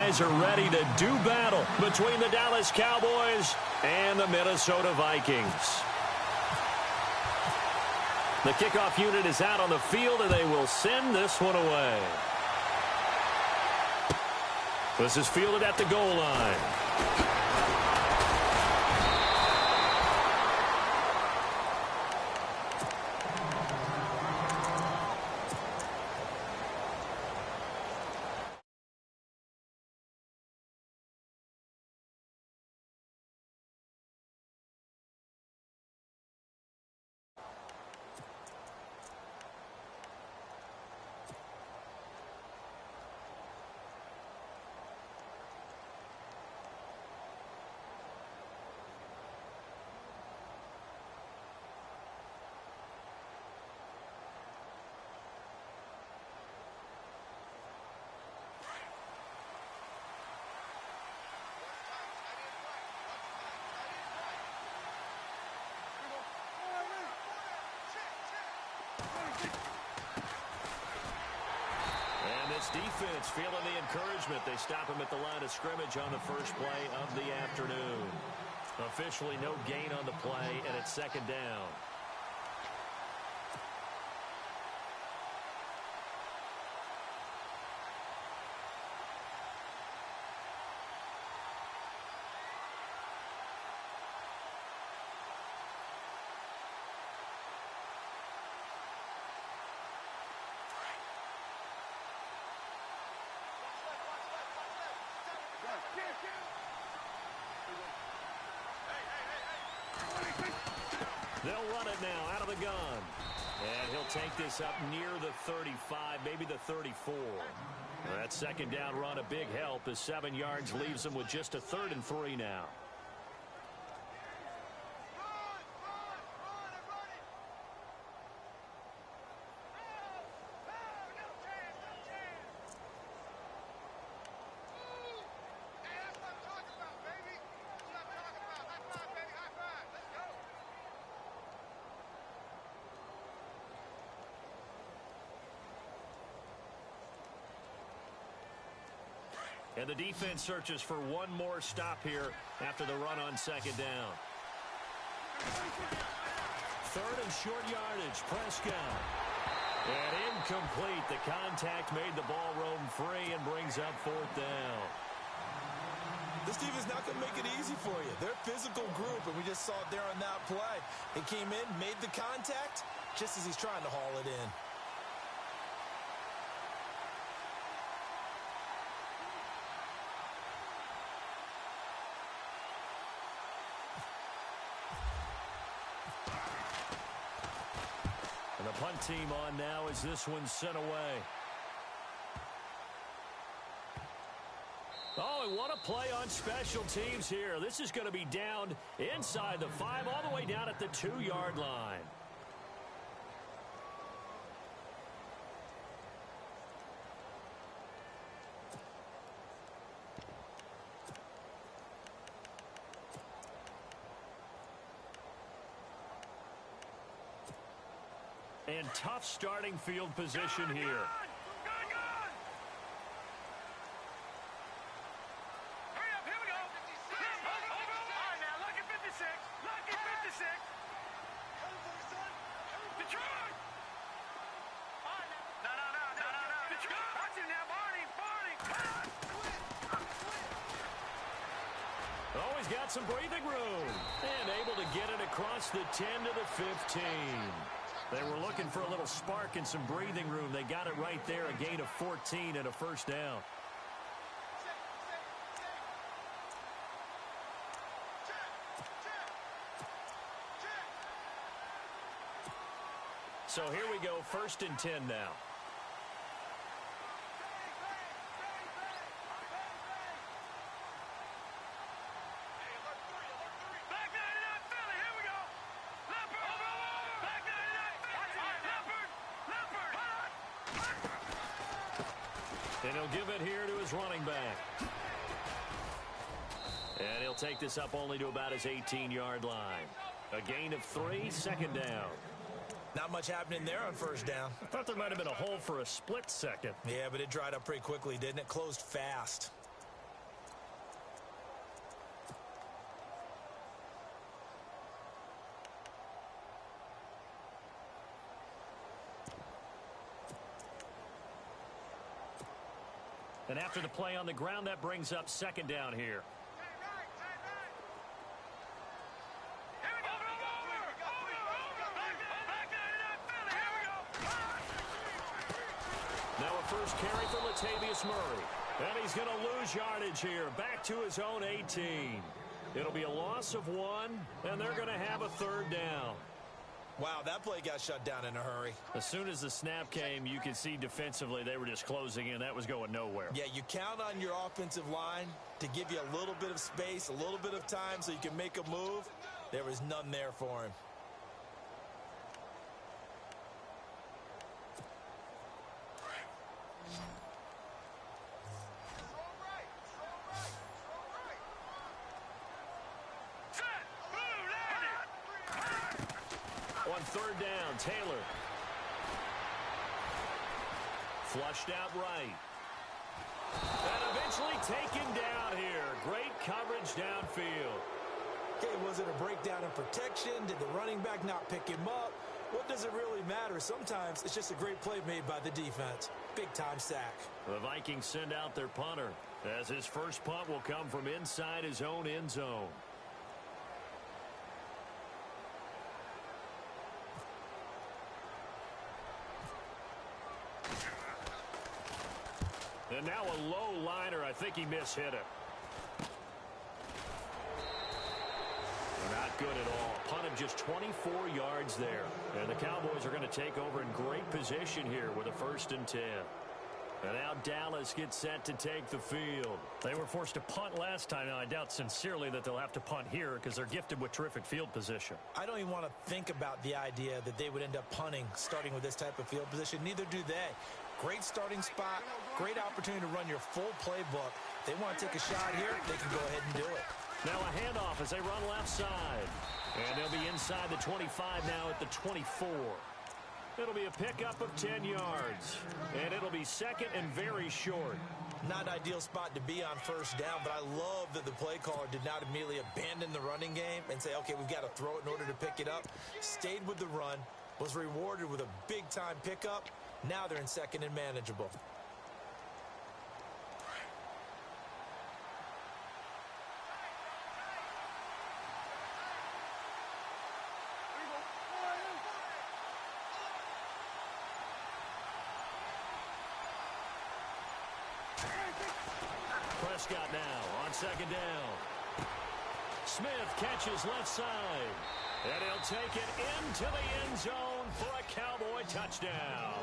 Guys are ready to do battle between the Dallas Cowboys and the Minnesota Vikings. The kickoff unit is out on the field, and they will send this one away. This is fielded at the goal line. And this defense feeling the encouragement. They stop him at the line of scrimmage on the first play of the afternoon. Officially no gain on the play, and it's second down. They'll run it now out of the gun. And he'll take this up near the 35, maybe the 34. That second down run, a big help as 7 yards leaves them with just a 3rd and 3 now. And the defense searches for one more stop here after the run on second down. 3rd and short yardage, Prescott. And incomplete. The contact made the ball roam free and brings up 4th down. This team is not going to make it easy for you. They're a physical group, and we just saw it there on that play. He came in, made the contact, just as he's trying to haul it in. And the punt team on now as this one's sent away. Oh, and what a play on special teams here. This is going to be down inside the 5, all the way down at the 2-yard line. And tough starting field position here. Hurry up, here we go. All right, now, look at 56. Look at 56. Detroit. No. Detroit. Watch him now, Barney. Oh, he's got some breathing room. And able to get it across the 10 to the 15. They were looking for a little spark and some breathing room. They got it right there, a gain of 14 and a first down. So here we go, 1st and 10 now. And he'll give it here to his running back. And he'll take this up only to about his 18-yard line. A gain of 3, second down. Not much happening there on first down. I thought there might have been a hole for a split second. Yeah, but it dried up pretty quickly, didn't it? Closed fast. And after the play on the ground, that brings up second down here. Now a first carry for Latavius Murray. And he's going to lose yardage here, back to his own 18. It'll be a loss of 1, and they're going to have a third down. Wow, that play got shut down in a hurry. As soon as the snap came, you could see defensively they were just closing in. That was going nowhere. Yeah, you count on your offensive line to give you a little bit of space, a little bit of time so you can make a move. There was none there for him. On third down, Taylor. Flushed out right. And eventually taken down here. Great coverage downfield. Okay, was it a breakdown in protection? Did the running back not pick him up? What does it really matter? Sometimes it's just a great play made by the defense. Big-time sack. The Vikings send out their punter, as his first punt will come from inside his own end zone. And now a low liner. I think he mishit it. Not good at all. Punt of just 24 yards there. And the Cowboys are going to take over in great position here with a 1st and 10. And now Dallas gets set to take the field. They were forced to punt last time. Now, I doubt sincerely that they'll have to punt here because they're gifted with terrific field position. I don't even want to think about the idea that they would end up punting starting with this type of field position. Neither do they. Great starting spot, great opportunity to run your full playbook. They want to take a shot here, they can go ahead and do it. Now a handoff as they run left side. And they'll be inside the 25 now at the 24. It'll be a pickup of 10 yards. And it'll be second and very short. Not ideal spot to be on first down, but I love that the play caller did not immediately abandon the running game and say, okay, we've got to throw it in order to pick it up. Stayed with the run, was rewarded with a big-time pickup. Now they're in second and manageable. Prescott now on second down. Smith catches left side. And he'll take it into the end zone for a Cowboy touchdown.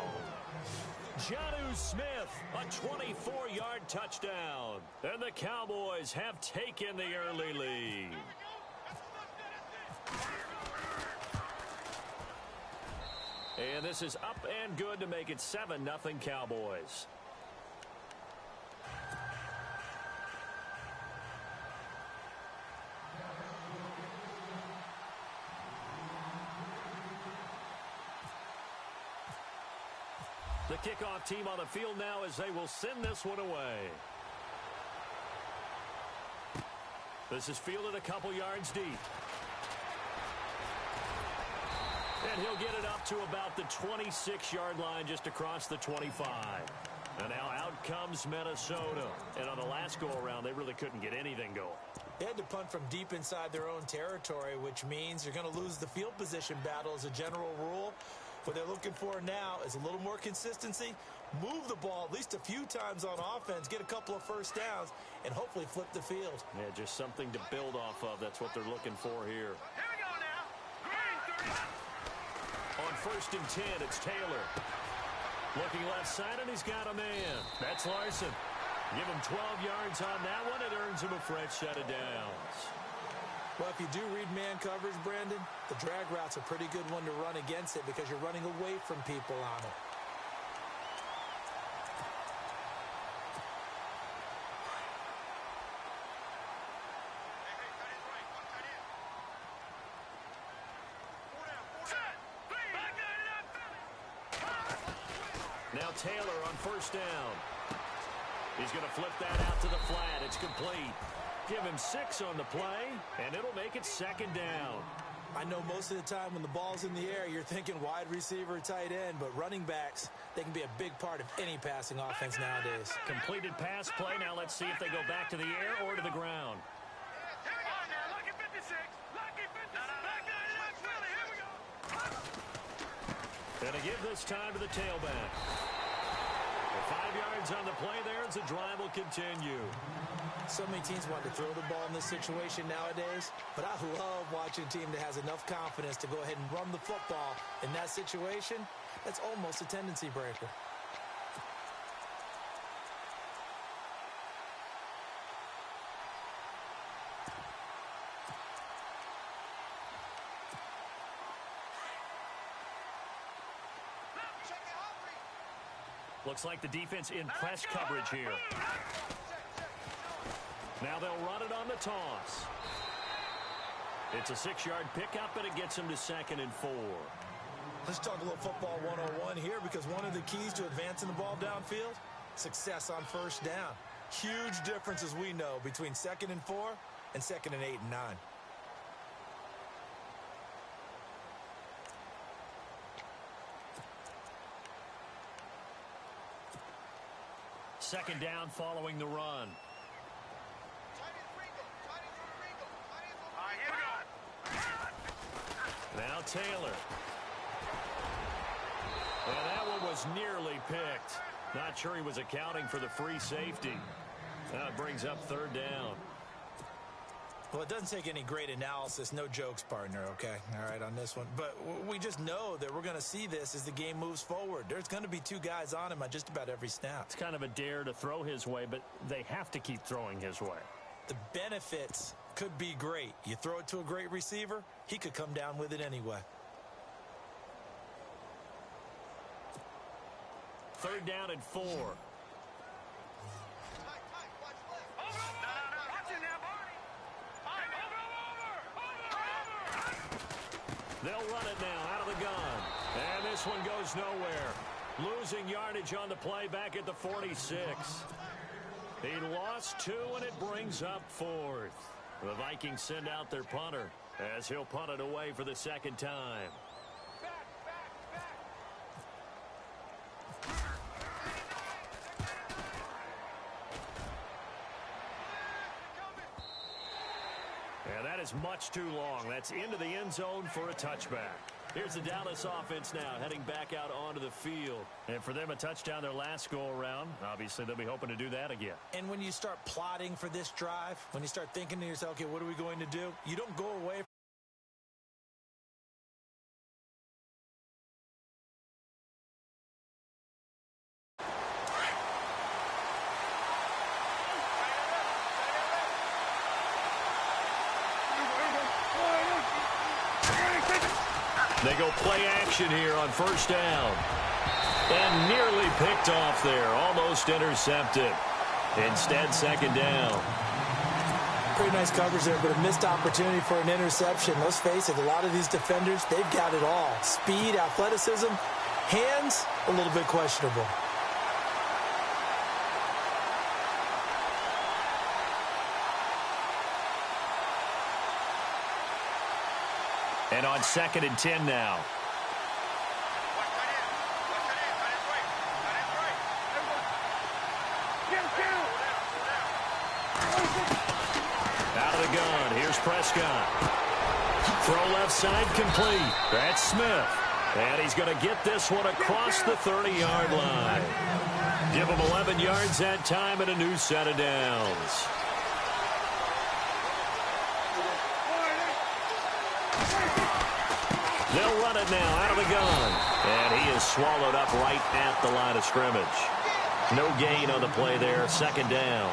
Jonnu Smith, a 24-yard touchdown. And the Cowboys have taken the early lead. And this is up and good to make it 7-0 Cowboys. The kickoff team on the field now as they will send this one away. This is fielded a couple yards deep. And he'll get it up to about the 26-yard line just across the 25. And now out comes Minnesota. And on the last go-around, they really couldn't get anything going. They had to punt from deep inside their own territory, which means you're going to lose the field position battle as a general rule. What they're looking for now is a little more consistency, move the ball at least a few times on offense, get a couple of first downs, and hopefully flip the field. Yeah, just something to build off of. That's what they're looking for here. Here we go now. Green 30. On 1st and 10, it's Taylor. Looking left side, and he's got a man. That's Larson. Give him 12 yards on that one. It earns him a fresh set of downs. Well, if you do read man coverage, Brandon, the drag route's a pretty good one to run against it because you're running away from people on it. Now Taylor on 1st down. He's going to flip that out to the flat. It's complete. Give him 6 on the play, and it'll make it 2nd down. I know most of the time when the ball's in the air, you're thinking wide receiver, tight end, but running backs, they can be a big part of any passing offense nowadays. Completed pass play. Now let's see if they go back to the air or to the ground. Lucky 56. Lucky 56. Here we go. And to give this time to the tailback. 5 yards on the play there as the drive will continue. So many teams want to throw the ball in this situation nowadays, but I love watching a team that has enough confidence to go ahead and run the football in that situation. That's almost a tendency breaker. Looks like the defense in press coverage here. Now they'll run it on the toss. It's a 6-yard pickup, and it gets them to 2nd and 4. Let's talk a little football 101 here, because one of the keys to advancing the ball downfield, success on first down. Huge difference, as we know, between 2nd and 4 and 2nd and 8 and 9. Second down following the run. Now Taylor. And that one was nearly picked. Not sure he was accounting for the free safety. Now it brings up 3rd down. Well, it doesn't take any great analysis. No jokes, partner, okay? All right, on this one. But we just know that we're going to see this as the game moves forward. There's going to be 2 guys on him on just about every snap. It's kind of a dare to throw his way, but they have to keep throwing his way. The benefits could be great. You throw it to a great receiver, he could come down with it anyway. 3rd down and 4. They'll run it now out of the gun. And this one goes nowhere. Losing yardage on the play back at the 46. He lost 2, and it brings up 4th. The Vikings send out their punter as he'll punt it away for the 2nd time. And that is much too long. That's into the end zone for a touchback. Here's the Dallas offense now heading back out onto the field. And for them, a touchdown their last go-around. Obviously, they'll be hoping to do that again. And when you start plotting for this drive, when you start thinking to yourself, okay, what are we going to do? You don't go away. They go play action here on 1st down. And nearly picked off there. Almost intercepted. Instead, 2nd down. Pretty nice coverage there, but a missed opportunity for an interception. Let's face it, a lot of these defenders, they've got it all. Speed, athleticism, hands, a little bit questionable. And on 2nd and 10 now. Out of the gun. Here's Prescott. Throw left side complete. That's Smith. And he's going to get this one across the 30-yard line. Give him 11 yards that time and a new set of downs. They'll run it now out of the gun. And he is swallowed up right at the line of scrimmage. No gain on the play there. 2nd down.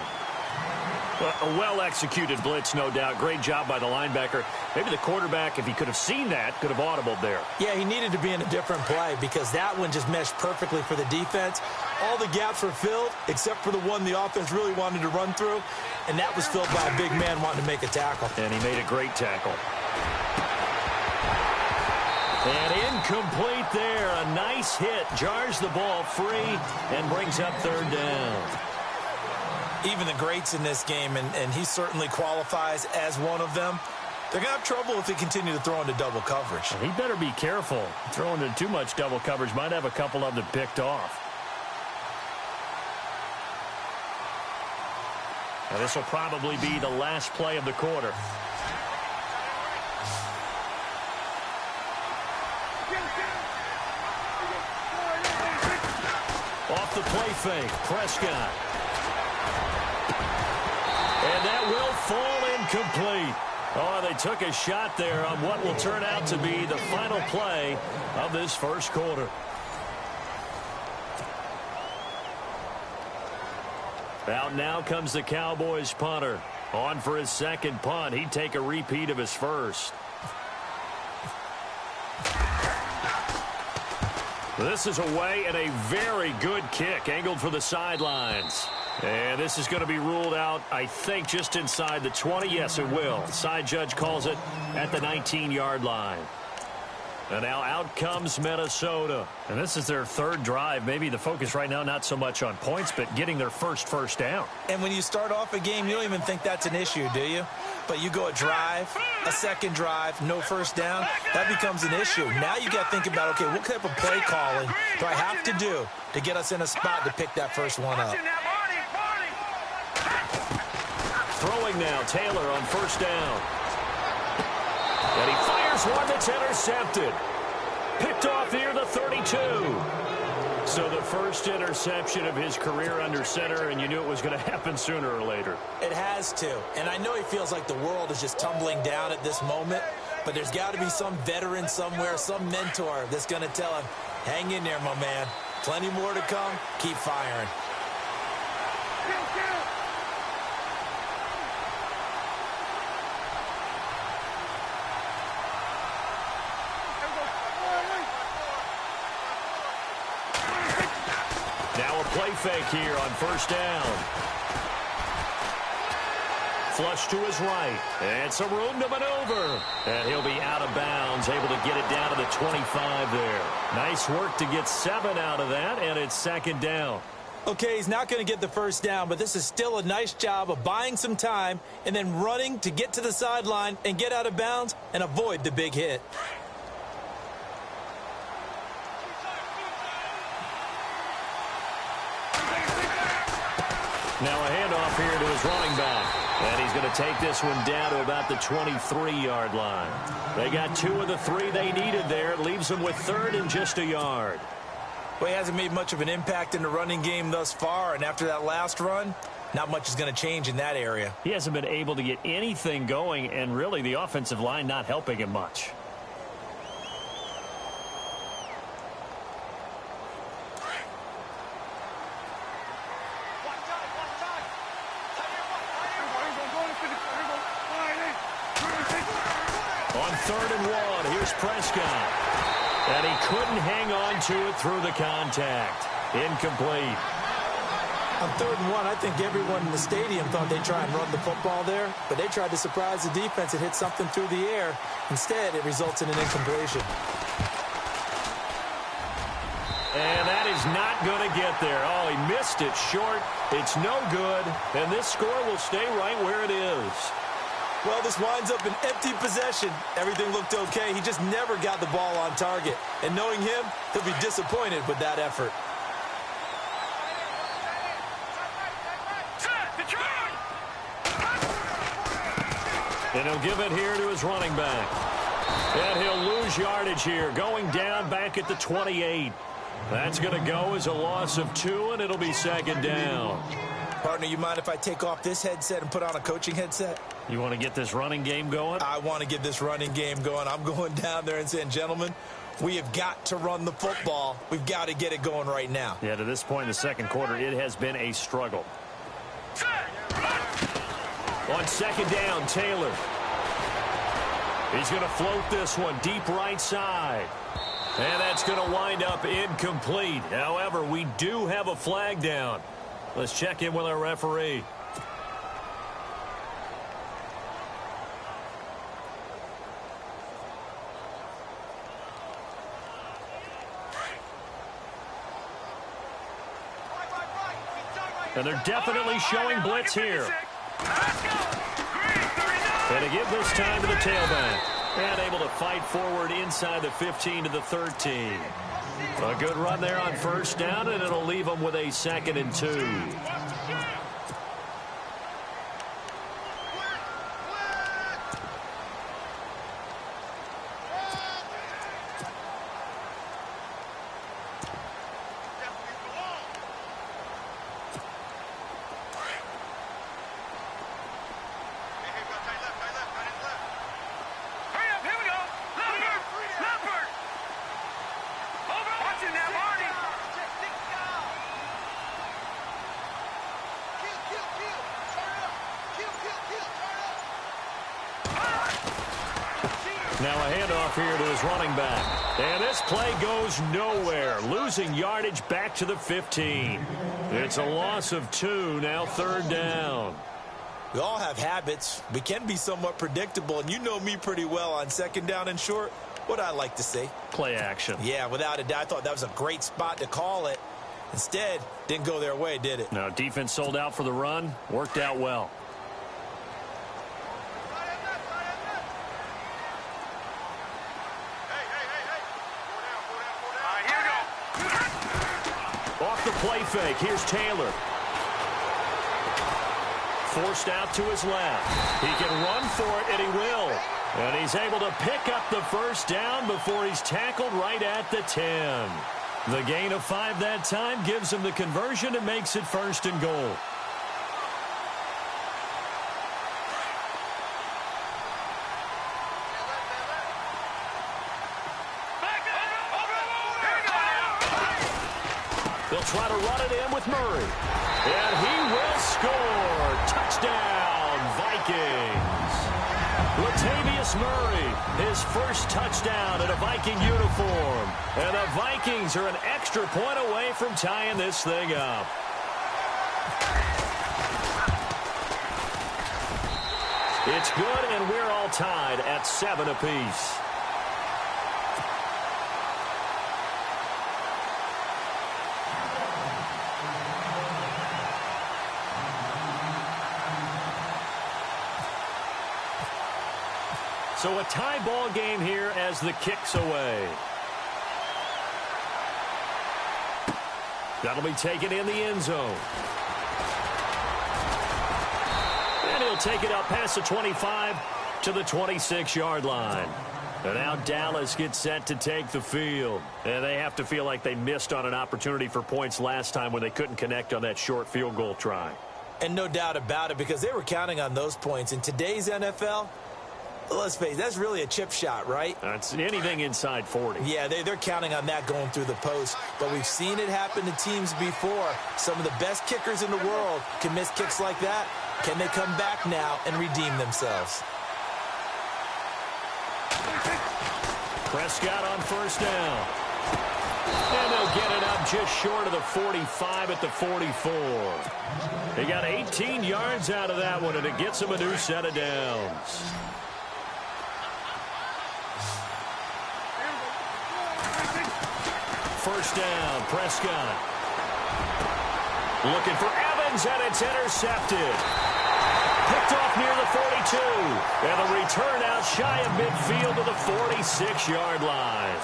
A well-executed blitz, no doubt. Great job by the linebacker. Maybe the quarterback, if he could have seen that, could have audibled there. Yeah, he needed to be in a different play because that one just meshed perfectly for the defense. All the gaps were filled except for the one the offense really wanted to run through, and that was filled by a big man wanting to make a tackle. And he made a great tackle. And incomplete there. A nice hit. Jars the ball free and brings up 3rd down. Even the greats in this game, and he certainly qualifies as one of them, They're going to have trouble if they continue to throw into double coverage. He better be careful. Throwing into too much double coverage might have a couple of them picked off. Now, this will probably be the last play of the quarter. Off the play fake, Prescott. And that will fall incomplete. Oh, they took a shot there on what will turn out to be the final play of this first quarter. Out now comes the Cowboys punter. On for his second punt. He'd take a repeat of his first. This is away and a very good kick angled for the sidelines. And this is going to be ruled out, I think, just inside the 20. Yes, it will. Side judge calls it at the 19-yard line. And now out comes Minnesota. And this is their third drive. Maybe the focus right now not so much on points, but getting their first down. And when you start off a game, you don't even think that's an issue, do you? But you go a drive, a second drive, no first down, that becomes an issue. Now you got to think about, okay, what type of play calling do I have to do to get us in a spot to pick that first one up? Throwing now, Taylor on first down. And he fires one that's intercepted. Picked off near the 32. So the first interception of his career under center, and you knew it was going to happen sooner or later. It has to. And I know he feels like the world is just tumbling down at this moment, but there's got to be some veteran somewhere, some mentor that's going to tell him, hang in there, my man. Plenty more to come. Keep firing. Play fake here on first down. Flush to his right. And some room to maneuver. And he'll be out of bounds, able to get it down to the 25 there. Nice work to get 7 out of that, and it's second down. Okay, he's not going to get the first down, but this is still a nice job of buying some time and then running to get to the sideline and get out of bounds and avoid the big hit. Now a handoff here to his running back. And he's going to take this one down to about the 23-yard line. They got 2 of the 3 they needed there. It leaves them with third and just a yard. Well, he hasn't made much of an impact in the running game thus far. And after that last run, not much is going to change in that area. He hasn't been able to get anything going, and really the offensive line not helping him much. Third and 1. Here's Prescott. And he couldn't hang on to it through the contact. Incomplete. On 3rd and 1, I think everyone in the stadium thought they'd try and run the football there, but they tried to surprise the defense and hit something through the air. Instead, it results in an incompletion. And that is not going to get there. Oh, he missed it short. It's no good. And this score will stay right where it is. Well, this winds up an empty possession. Everything looked okay. He just never got the ball on target. And knowing him, he'll be disappointed with that effort. And he'll give it here to his running back. And he'll lose yardage here, going down back at the 28. That's going to go as a loss of 2, and it'll be second down. Partner, you mind if I take off this headset and put on a coaching headset? You want to get this running game going? I want to get this running game going. I'm going down there and saying, gentlemen, we have got to run the football. We've got to get it going right now. Yeah, to this point in the second quarter, it has been a struggle. On second down, Taylor. He's going to float this one deep right side. And that's going to wind up incomplete. However, we do have a flag down. Let's check in with our referee. And they're definitely showing blitz here. And to give this time to the tailback. And able to fight forward inside the 15 to the 13. A good run there on first down, and it'll leave them with a 2nd and 2. Now a handoff here to his running back. And this play goes nowhere. Losing yardage back to the 15. It's a loss of 2, now 3rd down. We all have habits. We can be somewhat predictable, and you know me pretty well on 2nd down and short. What I like to say? Play action. Yeah, without a doubt. I thought that was a great spot to call it. Instead, didn't go their way, did it? No, defense sold out for the run. Worked out well. Off the play fake. Here's Taylor. Forced out to his left. He can run for it, and he will. And he's able to pick up the first down before he's tackled right at the 10. The gain of 5 that time gives him the conversion and makes it 1st and goal. They'll try to run it in with Murray. And he will score. Touchdown, Vikings. Latavius Murray, his first touchdown in a Viking uniform. And the Vikings are an extra point away from tying this thing up. It's good, and we're all tied at 7 apiece. So a tie ball game here as the kick's away. That'll be taken in the end zone. And he'll take it up past the 25 to the 26-yard line. And now Dallas gets set to take the field. And they have to feel like they missed on an opportunity for points last time when they couldn't connect on that short field goal try. And no doubt about it, because they were counting on those points. In today's NFL, let's face it, that's really a chip shot, right? That's anything inside 40. Yeah, they're counting on that going through the post. But we've seen it happen to teams before. Some of the best kickers in the world can miss kicks like that. Can they come back now and redeem themselves? Prescott on first down. And they'll get it up just short of the 45 at the 44. They got 18 yards out of that one, and it gets them a new set of downs. First down, Prescott. Looking for Evans, and it's intercepted. Picked off near the 42. And a return out shy of midfield to the 46-yard line.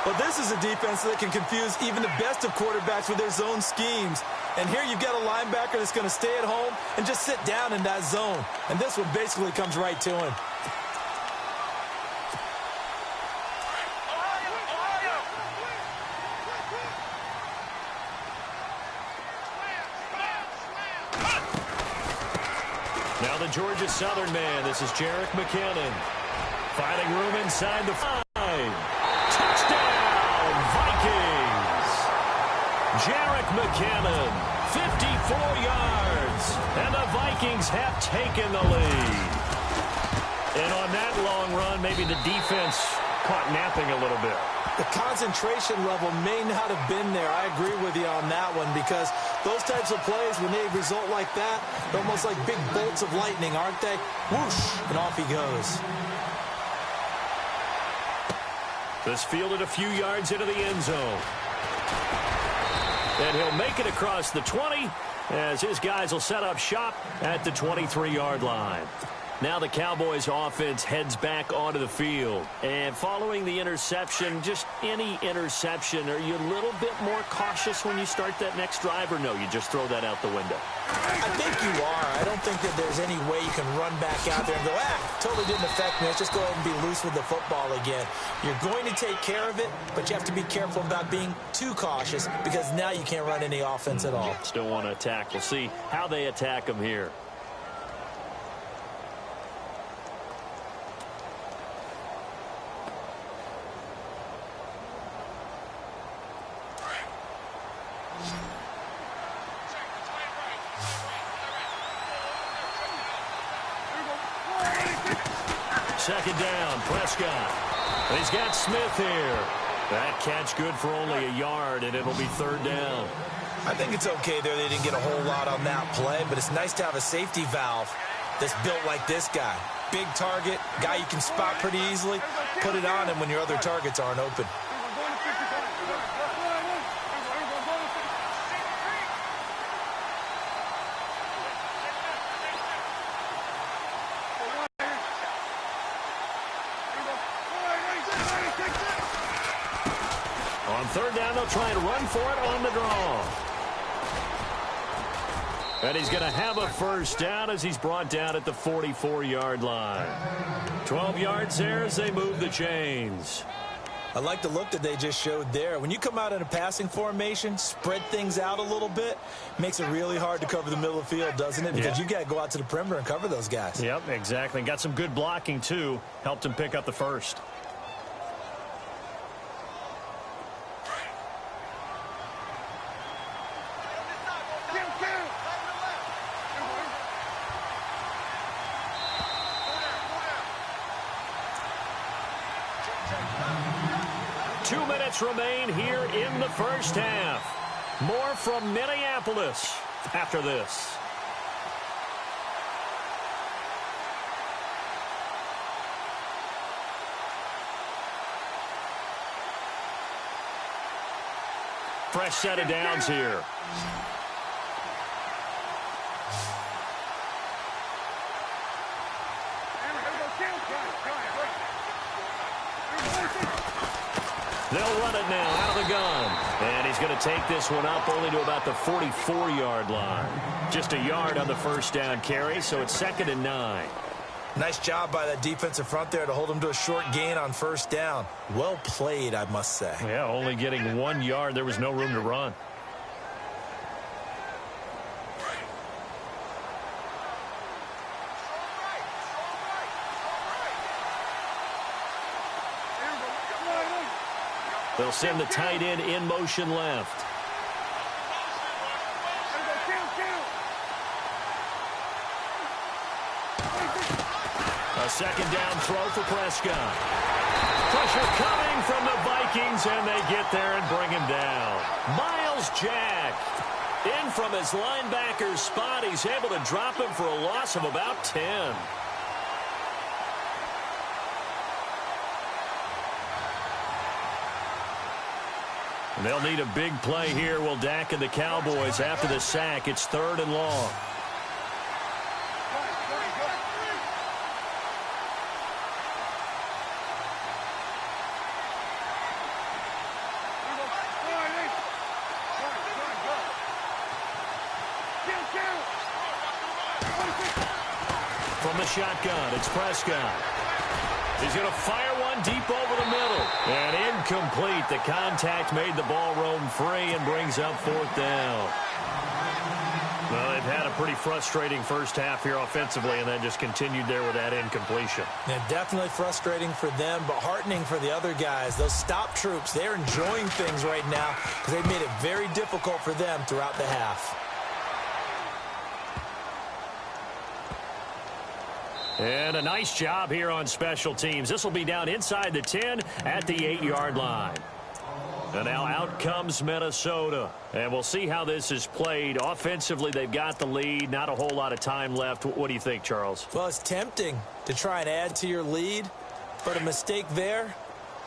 Well, this is a defense that can confuse even the best of quarterbacks with their zone schemes. And here you've got a linebacker that's going to stay at home and just sit down in that zone. And this one basically comes right to him. Now the Georgia Southern man. This is Jerick McKinnon. Finding room inside the 5. Touchdown, Vikings. Jerick McKinnon, 54 yards. And the Vikings have taken the lead. And on that long run, maybe the defense caught napping a little bit. The concentration level may not have been there. I agree with you on that one, because those types of plays, when they result like that, they're almost like big bolts of lightning, aren't they? Whoosh, and off he goes. This fielded a few yards into the end zone. And he'll make it across the 20 as his guys will set up shop at the 23-yard line. Now the Cowboys offense heads back onto the field. And following the interception, just any interception, are you a little bit more cautious when you start that next drive, or no, you just throw that out the window? I think you are. I don't think that there's any way you can run back out there and go, totally didn't affect me. Let's just go ahead and be loose with the football again. You're going to take care of it, but you have to be careful about being too cautious because now you can't run any offense at all. Still want to attack. We'll see how they attack them here. Second down, Prescott. He's got Smith here. That catch good for only a yard, and it'll be third down. I think it's okay there. They didn't get a whole lot on that play, but it's nice to have a safety valve that's built like this guy. Big target, guy you can spot pretty easily. Put it on him when your other targets aren't open. On third down, they'll try and run for it on the draw. And he's going to have a first down as he's brought down at the 44-yard line. 12 yards there as they move the chains. I like the look that they just showed there. When you come out in a passing formation, spread things out a little bit, makes it really hard to cover the middle of the field, doesn't it? Because you got to go out to the perimeter and cover those guys. Yep, exactly. Got some good blocking, too. Helped him pick up the first. Remain here in the first half. More from Minneapolis after this. Fresh set of downs here. They'll run it now out of the gun. And he's going to take this one up only to about the 44-yard line. Just a yard on the first down carry, so it's 2nd and 9. Nice job by that defensive front there to hold him to a short gain on first down. Well played, I must say. Yeah, only getting 1 yard. There was no room to run. They'll send the tight end in motion left. A second down throw for Prescott. Pressure coming from the Vikings, and they get there and bring him down. Miles Jack in from his linebacker spot. He's able to drop him for a loss of about 10. They'll need a big play here. Will Dak and the Cowboys after the sack. It's 3rd and long. From the shotgun, it's Prescott. He's going to fire one deep over the middle. And incomplete. The contact made the ball roam free and brings up 4th down. Well, they've had a pretty frustrating first half here offensively, and then just continued there with that incompletion. Yeah, definitely frustrating for them, but heartening for the other guys. Those stop troops, they're enjoying things right now because they've made it very difficult for them throughout the half. And a nice job here on special teams. This will be down inside the 10 at the 8-yard line. And now out comes Minnesota. And we'll see how this is played. Offensively, they've got the lead. Not a whole lot of time left. What do you think, Charles? Well, it's tempting to try and add to your lead. But a mistake there,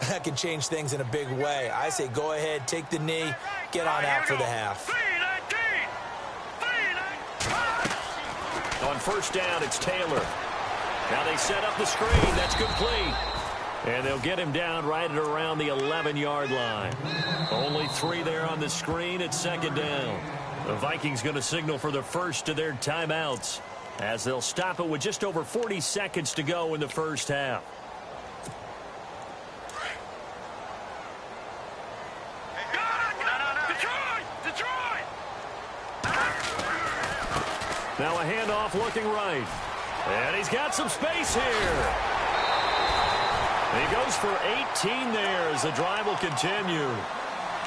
that can change things in a big way. I say go ahead, take the knee, get on out for the half. On first down, it's Taylor. Now they set up the screen. That's complete. And they'll get him down right at around the 11-yard line. Only 3 there on the screen at second down. The Vikings going to signal for the first of their timeouts as they'll stop it with just over 40 seconds to go in the first half. Now a handoff looking right. And he's got some space here. He goes for 18 there as the drive will continue.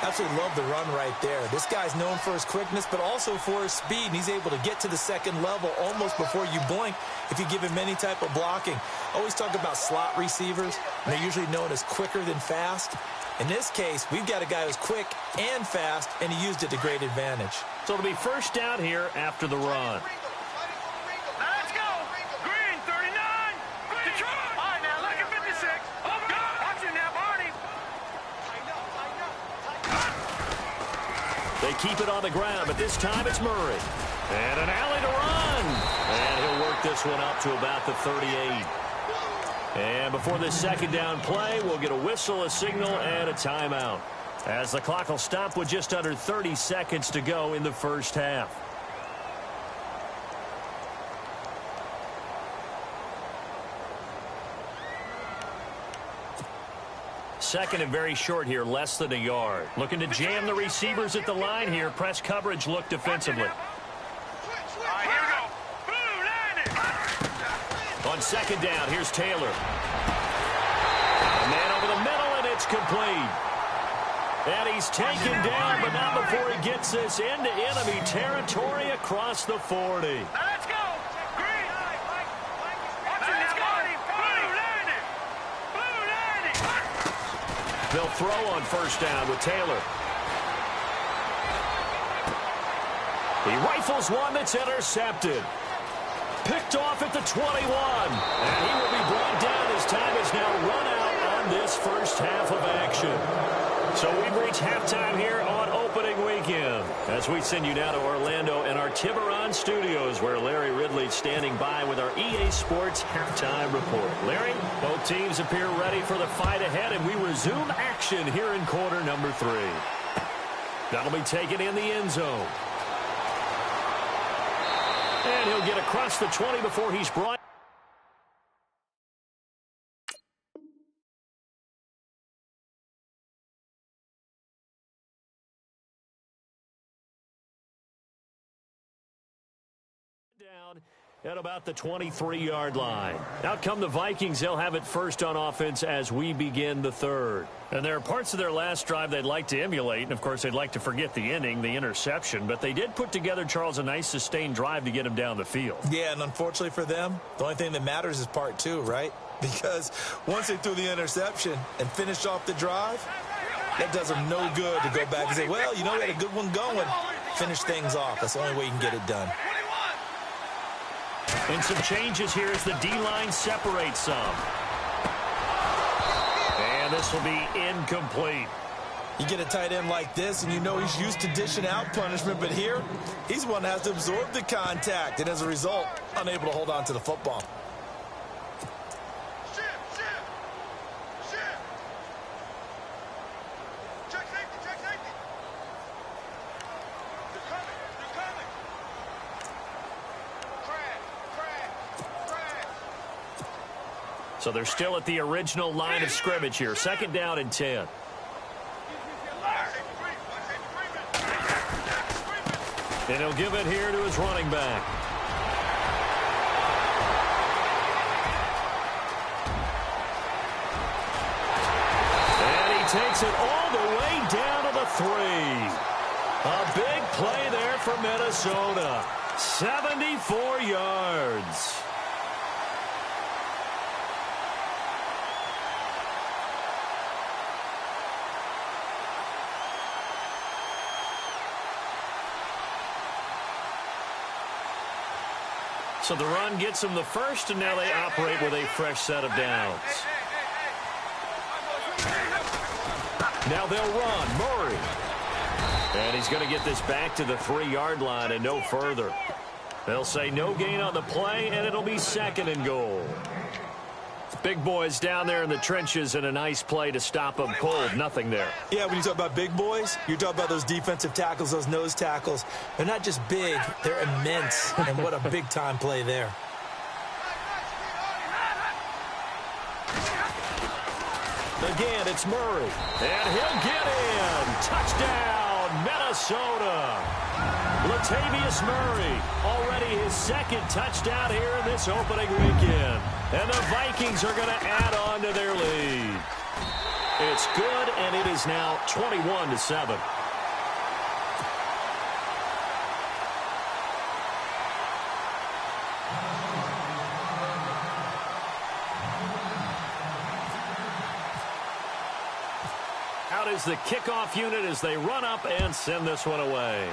Absolutely love the run right there. This guy's known for his quickness, but also for his speed. And he's able to get to the second level almost before you blink if you give him any type of blocking. I always talk about slot receivers, and they're usually known as quicker than fast. In this case, we've got a guy who's quick and fast, and he used it to great advantage. So it'll be first down here after the run. Let's go. Green, 39. Detroit. All right, now look at 56. Over. Watch it now, Barney. They keep it on the ground, but this time it's Murray. And an alley to run. And he'll work this one up to about the 38. And before this second down play, we'll get a whistle, a signal, and a timeout, as the clock will stop with just under 30 seconds to go in the first half. Second and very short here, less than a yard. Looking to jam the receivers at the line here. Press coverage look defensively. On second down, here's Taylor. A man over the middle, and it's complete. And he's taken down, but not before he gets this into enemy territory across the 40. Let's go. Green. Watch it now, Barney. Blue landing. Blue landing. They'll throw on first down with Taylor. He rifles one that's intercepted. Picked off at the 21. And he will be brought down as time is now run out on this first half of action. So we've reached halftime here on opening weekend, as we send you now to Orlando and our Tiburon studios, where Larry Ridley's standing by with our EA Sports halftime report. Larry, both teams appear ready for the fight ahead, and we resume action here in quarter number 3. That'll be taken in the end zone. And he'll get across the 20 before he's brought. Down at about the 23-yard line. Out come the Vikings. They'll have it first on offense as we begin the third. And there are parts of their last drive they'd like to emulate. And, of course, they'd like to forget the inning, the interception. But they did put together, Charles, a nice sustained drive to get him down the field. Yeah, and unfortunately for them, the only thing that matters is part 2, right? Because once they threw the interception and finished off the drive, that does them no good to go back and say, well, you know, we had a good one going. Finish things off. That's the only way you can get it done. And some changes here as the D-line separates some. And this will be incomplete. You get a tight end like this, and you know he's used to dishing out punishment, but here, he's one that has to absorb the contact, and as a result, unable to hold on to the football. So they're still at the original line of scrimmage here. Second down and 10. And he'll give it here to his running back. And he takes it all the way down to the 3. A big play there for Minnesota. 74 yards. So the run gets them the first, and now they operate with a fresh set of downs. Now they'll run. Murray. And he's going to get this back to the 3-yard line and no further. They'll say no gain on the play, and it'll be 2nd and goal. Big boys down there in the trenches, and a nice play to stop them cold. Nothing there. Yeah, when you talk about big boys, you're talking about those defensive tackles, those nose tackles. They're not just big, they're immense, and what a big-time play there. Again, it's Murray, and he'll get in. Touchdown, Minnesota. Latavius Murray, already his 2nd touchdown here in this opening weekend. And the Vikings are going to add on to their lead. It's good, and it is now 21-7. Out is the kickoff unit as they run up and send this one away.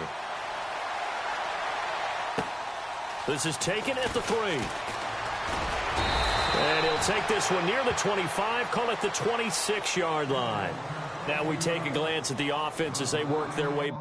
This is taken at the 3. And he'll take this one near the 25, call it the 26-yard line. Now we take a glance at the offense as they work their way.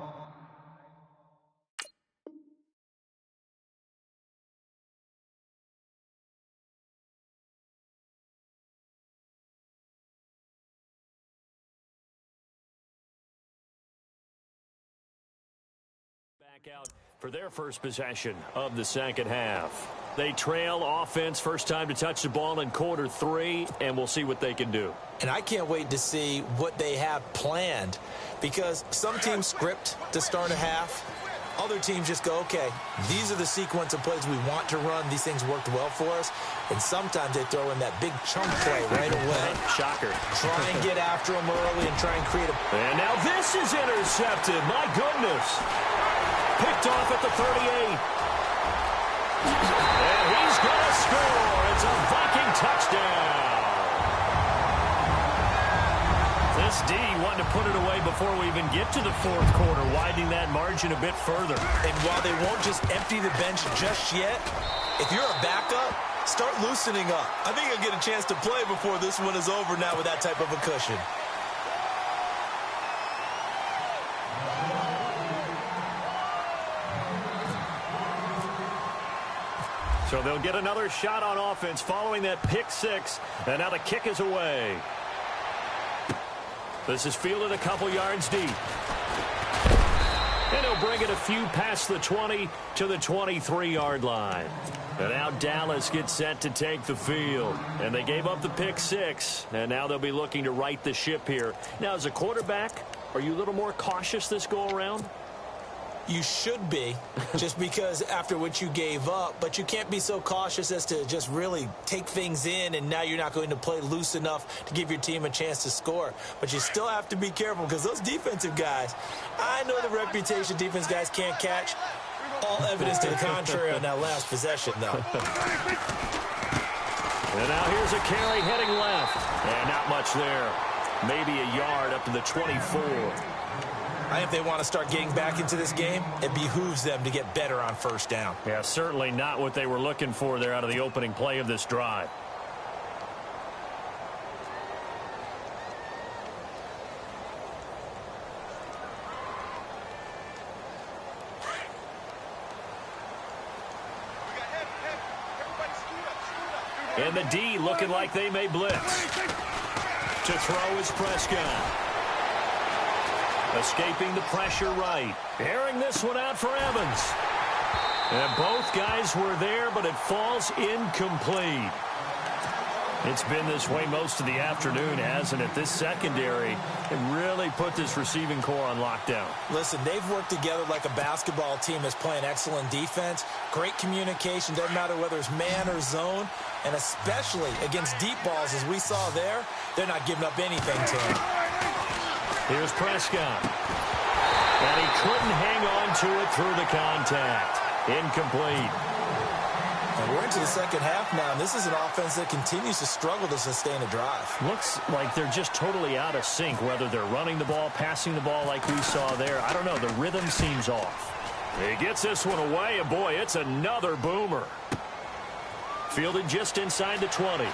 Back out for their first possession of the second half. They trail offense, first time to touch the ball in quarter 3, and we'll see what they can do. And I can't wait to see what they have planned, because some teams script to start a half. Other teams just go, okay, these are the sequence of plays we want to run. These things worked well for us. And sometimes they throw in that big chunk play right away. Shocker. Try and get after them early and try and create a... And now this is intercepted. My goodness. Picked off at the 38. And he's going to score. It's a Viking touchdown. This D wanted to put it away before we even get to the 4th quarter, widening that margin a bit further. And while they won't just empty the bench just yet, if you're a backup, start loosening up. I think you'll get a chance to play before this one is over now with that type of a cushion. So they'll get another shot on offense following that pick 6, and now the kick is away. This is fielded a couple yards deep. And he'll bring it a few past the 20 to the 23-yard line. And now Dallas gets set to take the field. And they gave up the pick 6, and now they'll be looking to right the ship here. Now, as a quarterback, are you a little more cautious this go-around? You should be, just because after what you gave up, but you can't be so cautious as to just really take things in, and now you're not going to play loose enough to give your team a chance to score. But you still have to be careful, because those defensive guys, I know the reputation defense guys can't catch. All evidence to the contrary on that last possession, though. And now here's a carry heading left, and not much there. Maybe a yard up to the 24. I think if they want to start getting back into this game, it behooves them to get better on first down. Yeah, certainly not what they were looking for there out of the opening play of this drive. And the D looking like they may blitz. To throw is Prescott. Escaping the pressure right. Airing this one out for Evans. And both guys were there, but it falls incomplete. It's been this way most of the afternoon, hasn't it? This secondary can really put this receiving core on lockdown. Listen, they've worked together like a basketball team that's playing excellent defense. Great communication. Doesn't matter whether it's man or zone. And especially against deep balls, as we saw there, they're not giving up anything to him. Here's Prescott. And he couldn't hang on to it through the contact. Incomplete. And we're into the second half now, and this is an offense that continues to struggle to sustain a drive. Looks like they're just totally out of sync, whether they're running the ball, passing the ball like we saw there. I don't know. The rhythm seems off. He gets this one away, and boy, it's another boomer. Fielded just inside the 20.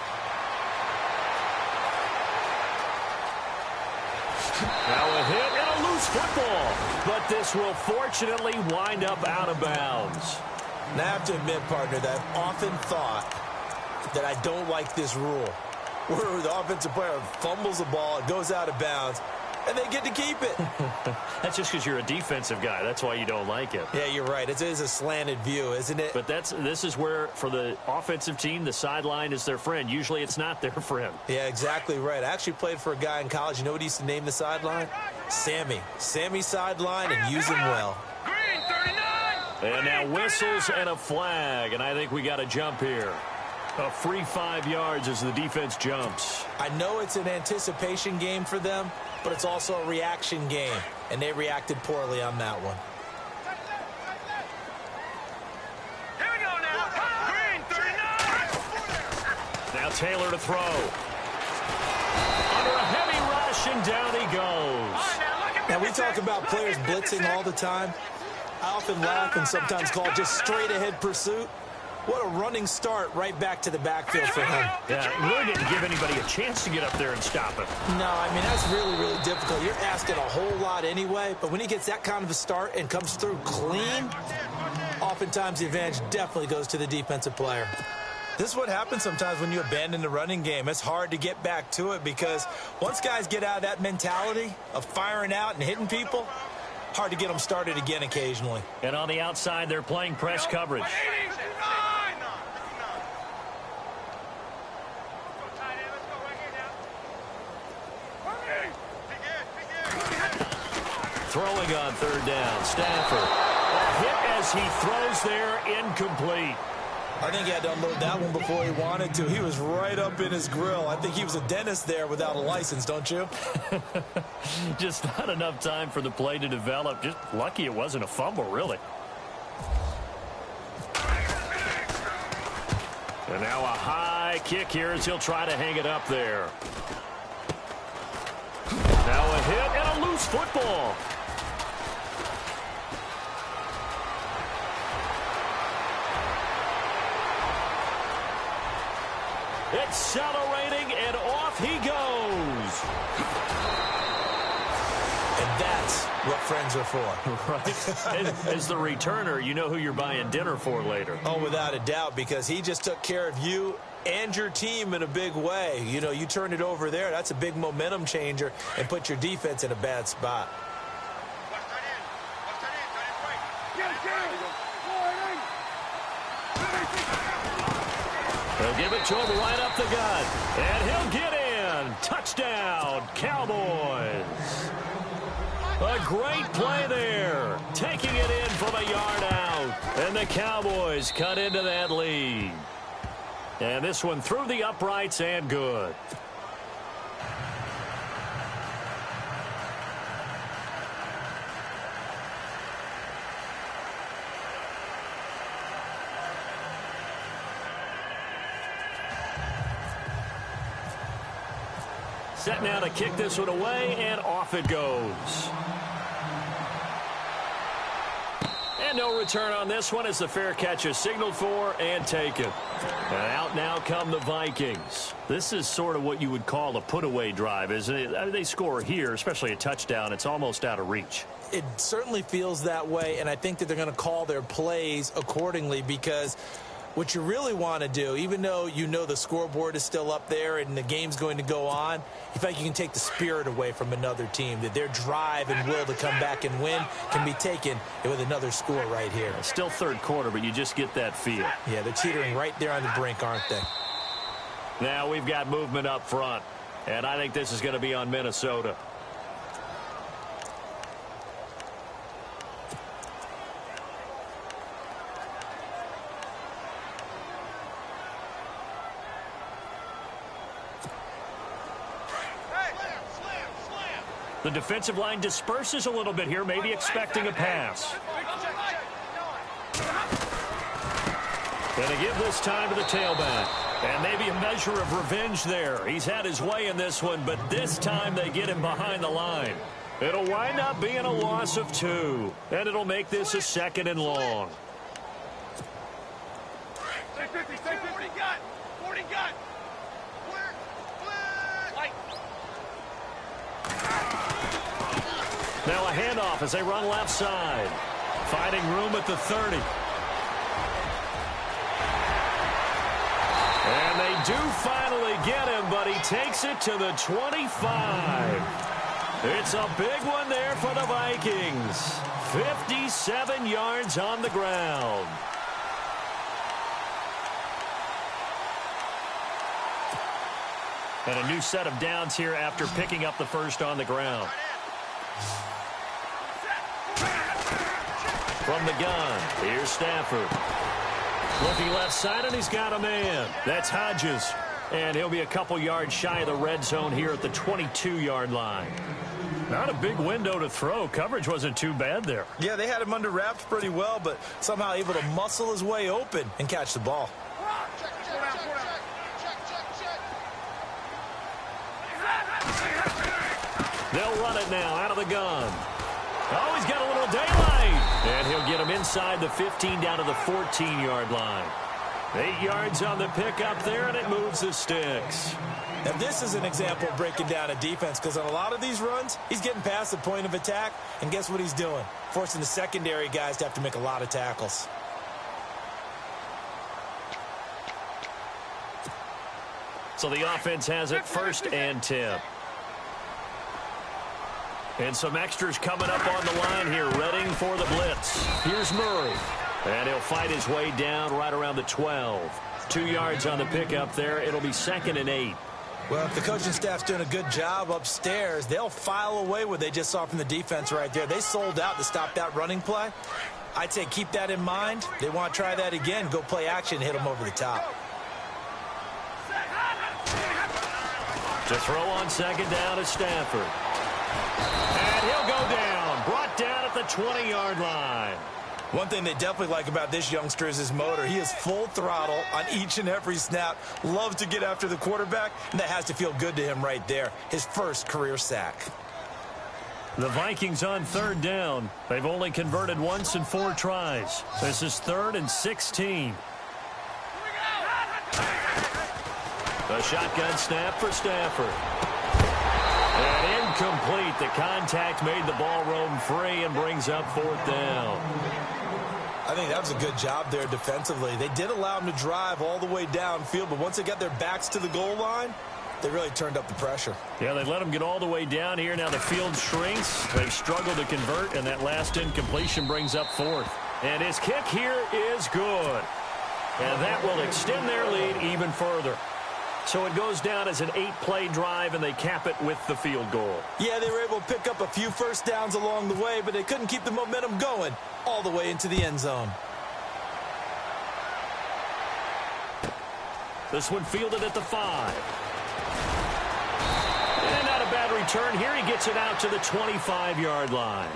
Now a hit and a loose football. But this will fortunately wind up out of bounds. And I have to admit, partner, that I've often thought that I don't like this rule, where the offensive player fumbles the ball, it goes out of bounds, and they get to keep it. That's just because you're a defensive guy. That's why you don't like it. Yeah, you're right. It is a slanted view, isn't it? But this is where, for the offensive team, the sideline is their friend. Usually it's not their friend. Yeah, exactly right. I actually played for a guy in college. You know what he used to name the sideline? Sammy. Sammy sideline, and use him well. Green 39. And now whistles and a flag, and I think we got a jump here. A free 5 yards as the defense jumps. I know it's an anticipation game for them, but it's also a reaction game, and they reacted poorly on that one. Here we go now. Green 39. Now Taylor to throw. Under a heavy rush, and down he goes. Now, we talk about players blitzing all the time. I often laugh and sometimes call it just straight-ahead pursuit. What a running start right back to the backfield for him. Yeah, really didn't give anybody a chance to get up there and stop him. No, I mean, that's really, really difficult. You're asking a whole lot anyway, but when he gets that kind of a start and comes through clean, oftentimes the advantage definitely goes to the defensive player. This is what happens sometimes when you abandon the running game. It's hard to get back to it because once guys get out of that mentality of firing out and hitting people, hard to get them started again occasionally. And on the outside, they're playing press coverage. Throwing on third down, Stafford. A hit as he throws there, incomplete. I think he had to unload that one before he wanted to. He was right up in his grill. I think he was a dentist there without a license, don't you? Just not enough time for the play to develop. Just lucky it wasn't a fumble, really. And now a high kick here as he'll try to hang it up there. Now a hit and a loose football. Accelerating, and off he goes. And that's what friends are for. Right. As the returner, you know who you're buying dinner for later. Oh, without a doubt, because he just took care of you and your team in a big way. You know, you turn it over there, that's a big momentum changer and put your defense in a bad spot. They'll give it to him right up the gut. And he'll get in. Touchdown, Cowboys. A great play there. Taking it in from a yard out. And the Cowboys cut into that lead. And this one through the uprights and good. Set now to kick this one away, and off it goes. And no return on this one as the fair catch is signaled for and taken. And out now come the Vikings. This is sort of what you would call a put-away drive, isn't it? I mean, they score here, especially a touchdown. It's almost out of reach. It certainly feels that way, and I think that they're going to call their plays accordingly because what you really want to do, even though you know the scoreboard is still up there and the game's going to go on, you feel like you can take the spirit away from another team, that their drive and will to come back and win can be taken with another score right here. Still third quarter, but you just get that feel. Yeah, they're teetering right there on the brink, aren't they? Now we've got movement up front, and I think this is going to be on Minnesota. The defensive line disperses a little bit here, maybe expecting a pass. Going to give this time to the tailback. And maybe a measure of revenge there. He's had his way in this one, but this time they get him behind the line. It'll wind up being a loss of 2. And it'll make this a 2nd and long. 40 gun! 40 gun! Now a handoff as they run left side. Finding room at the 30. do finally get him, but he takes it to the 25. It's a big one there for the Vikings. 57 yards on the ground. And a new set of downs here after picking up the first on the ground. From the gun, here's Stafford. Looking left side, and he's got a man. That's Hodges. And he'll be a couple yards shy of the red zone here at the 22-yard line. Not a big window to throw. Coverage wasn't too bad there. Yeah, they had him under wraps pretty well, but somehow able to muscle his way open and catch the ball. They'll run it now out of the gun. Oh, he's got a little daylight. And he'll get him inside the 15 down to the 14-yard line. 8 yards on the pickup there, and it moves the sticks. Now, this is an example of breaking down a defense, because on a lot of these runs, he's getting past the point of attack, and guess what he's doing? Forcing the secondary guys to have to make a lot of tackles. So the offense has it 1st and 10. And some extras coming up on the line here, readying for the blitz. Here's Murray. And he'll fight his way down right around the 12. 2 yards on the pickup there. It'll be 2nd and 8. Well, if the coaching staff's doing a good job upstairs, they'll file away what they just saw from the defense right there. They sold out to stop that running play. I'd say keep that in mind. They want to try that again, go play action, hit them over the top. To throw on 2nd down is Stafford. And he'll go down. Brought down at the 20-yard line. One thing they definitely like about this youngster is his motor. He is full throttle on each and every snap. Loves to get after the quarterback, and that has to feel good to him right there. His first career sack. The Vikings on 3rd down. They've only converted once in 4 tries. This is 3rd and 16. A shotgun snap for Stafford. And incomplete. The contact made the ball roam free and brings up 4th down. I think that was a good job there defensively. They did allow him to drive all the way downfield, but once they got their backs to the goal line, they really turned up the pressure. Yeah, they let him get all the way down here. Now the field shrinks. They've struggled to convert, and that last incompletion brings up 4th. And his kick here is good. And that will extend their lead even further. So it goes down as an 8-play drive, and they cap it with the field goal. Yeah, they were able to pick up a few first downs along the way, but they couldn't keep the momentum going all the way into the end zone. This one fielded at the 5. And not a bad return here. He gets it out to the 25-yard line.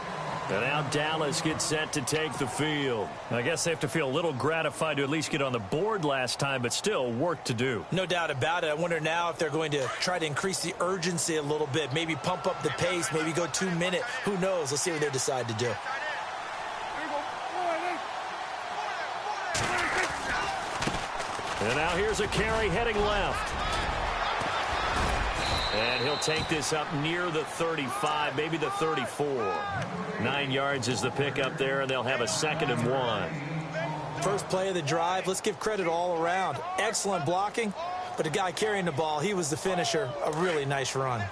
And now Dallas gets set to take the field. I guess they have to feel a little gratified to at least get on the board last time, but still work to do. No doubt about it. I wonder now if they're going to try to increase the urgency a little bit, maybe pump up the pace, maybe go 2-minute. Who knows? Let's see what they decide to do. And now here's a carry heading left. And he'll take this up near the 35, maybe the 34. 9 yards is the pickup there, and they'll have a 2nd and 1. First play of the drive, let's give credit all around. Excellent blocking, but the guy carrying the ball, he was the finisher. A really nice run.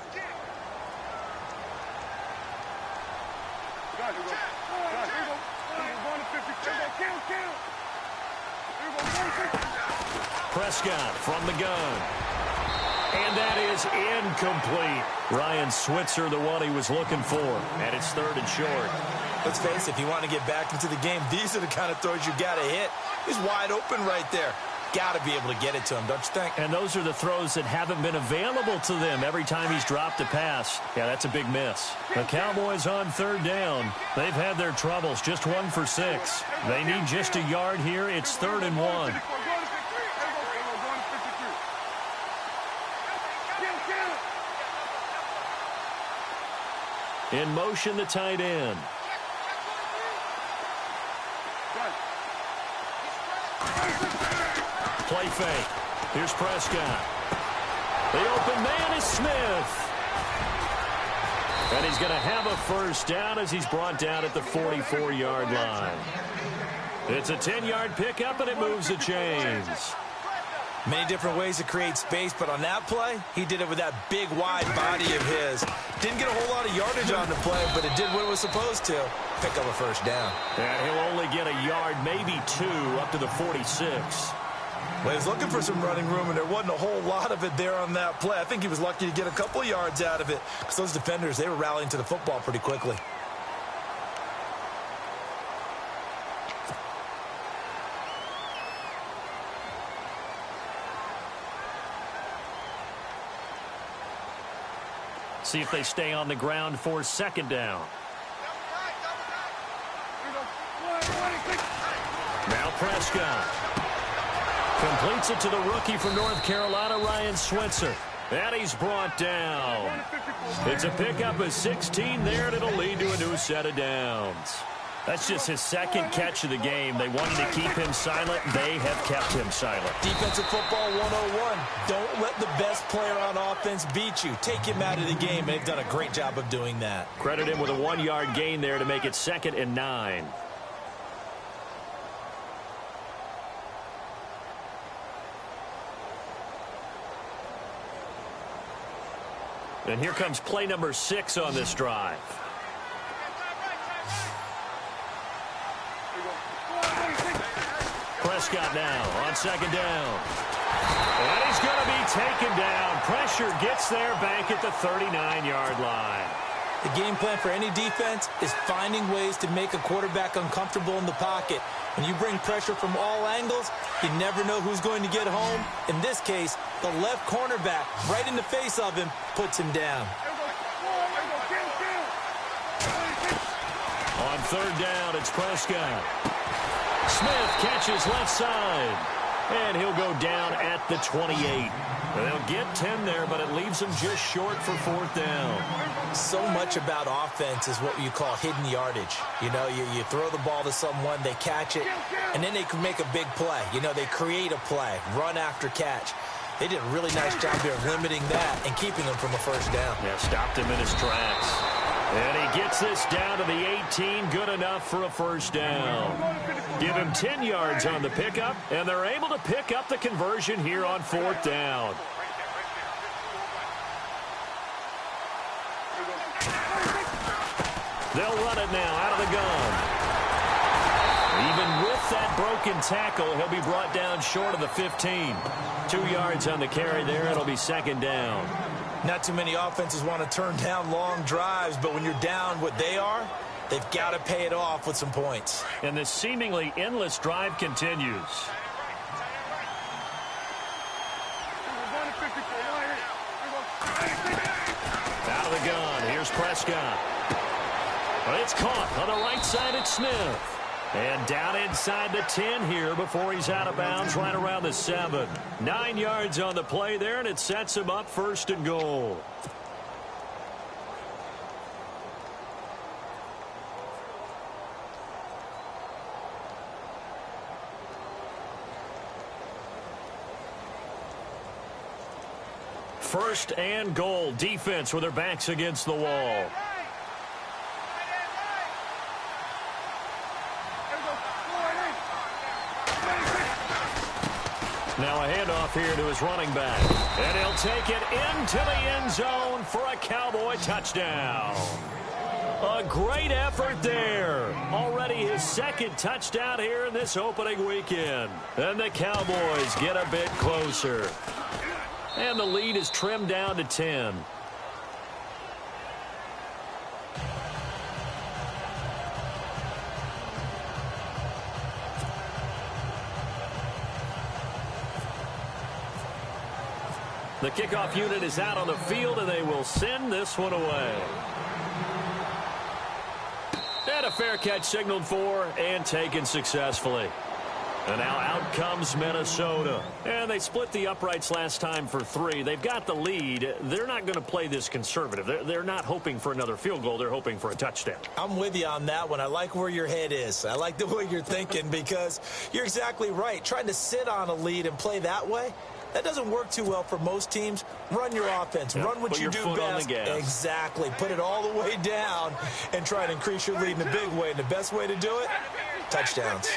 Prescott from the gun. And that is incomplete. Ryan Switzer, the one he was looking for. And it's 3rd and short. Let's face it, if you want to get back into the game, these are the kind of throws you got to hit. He's wide open right there. Got to be able to get it to him, don't you think? And those are the throws that haven't been available to them every time he's dropped a pass. Yeah, that's a big miss. The Cowboys on 3rd down. They've had their troubles, just 1 for 6. They need just a yard here. It's 3rd and 1. In motion, the tight end. Play fake. Here's Prescott. The open man is Smith. And he's going to have a first down as he's brought down at the 44-yard line. It's a 10-yard pickup, and it moves the chains. Many different ways to create space, but on that play, he did it with that big, wide body of his. Didn't get a whole lot of yardage on the play, but it did what it was supposed to. Pick up a first down. And he'll only get a yard, maybe 2, up to the 46. Well, he was looking for some running room, and there wasn't a whole lot of it there on that play. I think he was lucky to get a couple of yards out of it because those defenders, they were rallying to the football pretty quickly. See if they stay on the ground for second down. Now Prescott completes it to the rookie from North Carolina, Ryan Switzer. And he's brought down. It's a pickup of 16 there, and it'll lead to a new set of downs. That's just his second catch of the game. They wanted to keep him silent. They have kept him silent. Defensive football 101. Don't let the best player on offense beat you. Take him out of the game. They've done a great job of doing that. Credit him with a 1-yard gain there to make it 2nd and 9. And here comes play number 6 on this drive. Prescott now on second down. And he's going to be taken down. Pressure gets there back at the 39-yard line. The game plan for any defense is finding ways to make a quarterback uncomfortable in the pocket. When you bring pressure from all angles, you never know who's going to get home. In this case, the left cornerback, right in the face of him, puts him down. On third down, it's Prescott. Smith catches left side. And he'll go down at the 28. They'll get 10 there, but it leaves them just short for 4th down. So much about offense is what you call hidden yardage. You know, you throw the ball to someone, they catch it, and then they can make a big play. You know, they create a play, run after catch. They did a really nice job there of limiting that and keeping him from a first down. Yeah, stopped him in his tracks. And he gets this down to the 18, good enough for a first down. Give him 10 yards on the pickup, and they're able to pick up the conversion here on 4th down. They'll run it now out of the gun. Even with that broken tackle, he'll be brought down short of the 15. 2 yards on the carry there. It'll be 2nd down. Not too many offenses want to turn down long drives, but when you're down what they are, they've got to pay it off with some points. And this seemingly endless drive continues. Out of the gun. Here's Prescott. But it's caught on the right side at Smith. And down inside the 10 here before he's out of bounds right around the 7. 9 yards on the play there, and it sets him up 1st and goal. First and goal. Defense with their backs against the wall. Now a handoff here to his running back. And he'll take it into the end zone for a Cowboy touchdown. A great effort there. Already his 2nd touchdown here in this opening weekend. And the Cowboys get a bit closer. And the lead is trimmed down to 10. The kickoff unit is out on the field, and they will send this one away. And a fair catch signaled for and taken successfully. And now out comes Minnesota. And they split the uprights last time for 3. They've got the lead. They're not going to play this conservative. They're not hoping for another field goal. They're hoping for a touchdown. I'm with you on that one. I like where your head is. I like the way you're thinking because you're exactly right. Trying to sit on a lead and play that way, that doesn't work too well for most teams. Run your offense. Run what you do best. Exactly. Put it all the way down and try to increase your lead in a big way. And the best way to do it, touchdowns.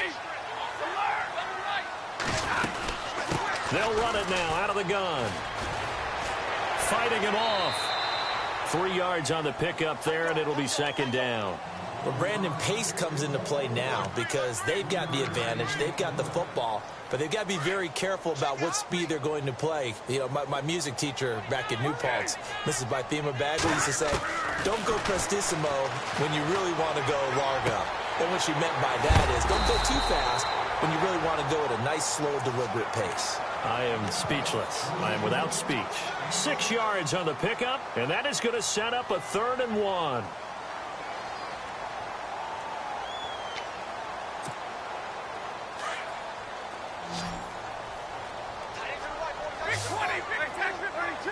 They'll run it now out of the gun. Fighting him off. 3 yards on the pickup there, and it'll be second down. Well, Brandon, pace comes into play now because they've got the advantage. They've got the football, but they've got to be very careful about what speed they're going to play. You know, my music teacher back at New Paltz, Mrs. Bythema Bagley, used to say, don't go prestissimo when you really want to go largo. And what she meant by that is don't go too fast when you really want to go at a nice, slow, deliberate pace. I am speechless. I am without speech. 6 yards on the pickup, and that is going to set up a 3rd and 1. Big 20, big 10, 32.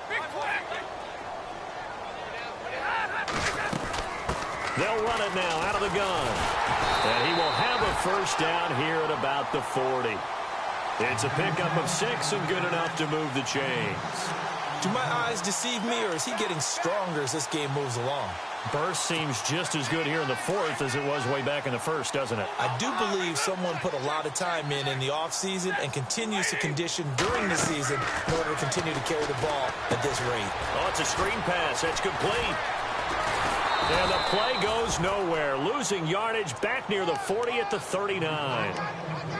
Big 20. They'll run it now out of the gun. And he will have a first down here at about the 40. It's a pickup of 6 and good enough to move the chains. Do my eyes deceive me, or is he getting stronger as this game moves along? Burst seems just as good here in the 4th as it was way back in the 1st, doesn't it? I do believe someone put a lot of time in the offseason and continues to condition during the season in order to continue to carry the ball at this rate. Oh, it's a screen pass. That's complete. And the play goes nowhere. Losing yardage back near the 40 at the 39.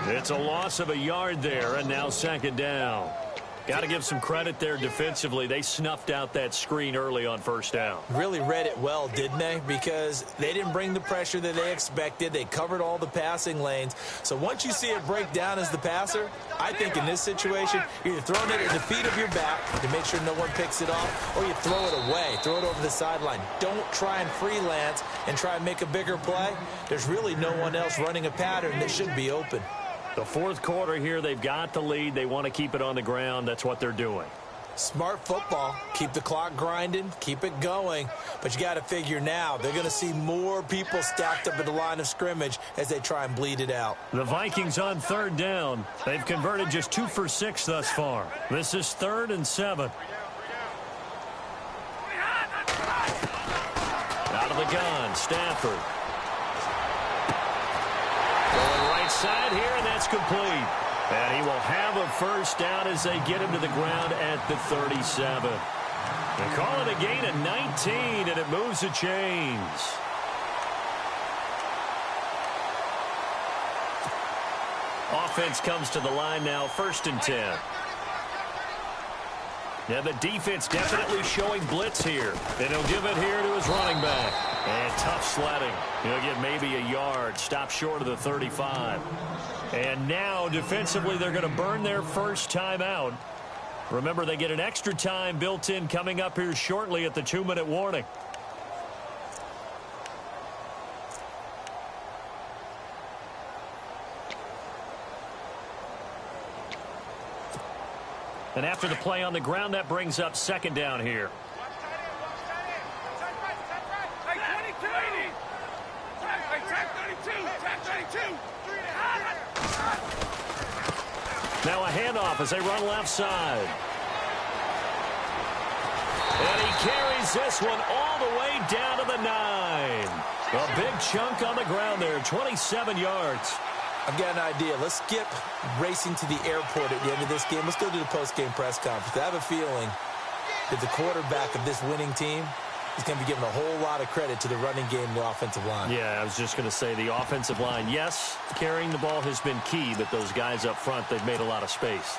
It's a loss of a yard there, and now second down. Got to give some credit there defensively. They snuffed out that screen early on first down. Really read it well, didn't they? Because they didn't bring the pressure that they expected. They covered all the passing lanes. So once you see it break down as the passer, I think in this situation, you're either throwing it at the feet of your back to make sure no one picks it off, or you throw it away, throw it over the sideline. Don't try and freelance and try and make a bigger play. There's really no one else running a pattern that should be open. The 4th quarter here, they've got the lead. They want to keep it on the ground. That's what they're doing. Smart football. Keep the clock grinding. Keep it going. But you got to figure now they're going to see more people stacked up at the line of scrimmage as they try and bleed it out. The Vikings on 3rd down. They've converted just 2 for 6 thus far. This is 3rd and 7. Out of the gun, Stafford. Going right side here, and that's complete. And he will have a first down as they get him to the ground at the 37. They call it a gain of 19, and it moves the chains. Offense comes to the line now, 1st and 10. Now the defense definitely showing blitz here. And he'll give it here to his running back. And tough sledding. He'll get maybe a yard. Stop short of the 35. And now defensively they're going to burn their first time out. Remember, they get an extra time built in coming up here shortly at the 2-minute warning. And after the play on the ground, that brings up second down here. Now a handoff as they run left side. And he carries this one all the way down to the 9. A big chunk on the ground there, 27 yards. I've got an idea. Let's skip racing to the airport at the end of this game. Let's go to the post-game press conference. I have a feeling that the quarterback of this winning team is going to be given a whole lot of credit to the running game and the offensive line. Yeah, I was just going to say the offensive line, yes, carrying the ball has been key, but those guys up front, they've made a lot of space.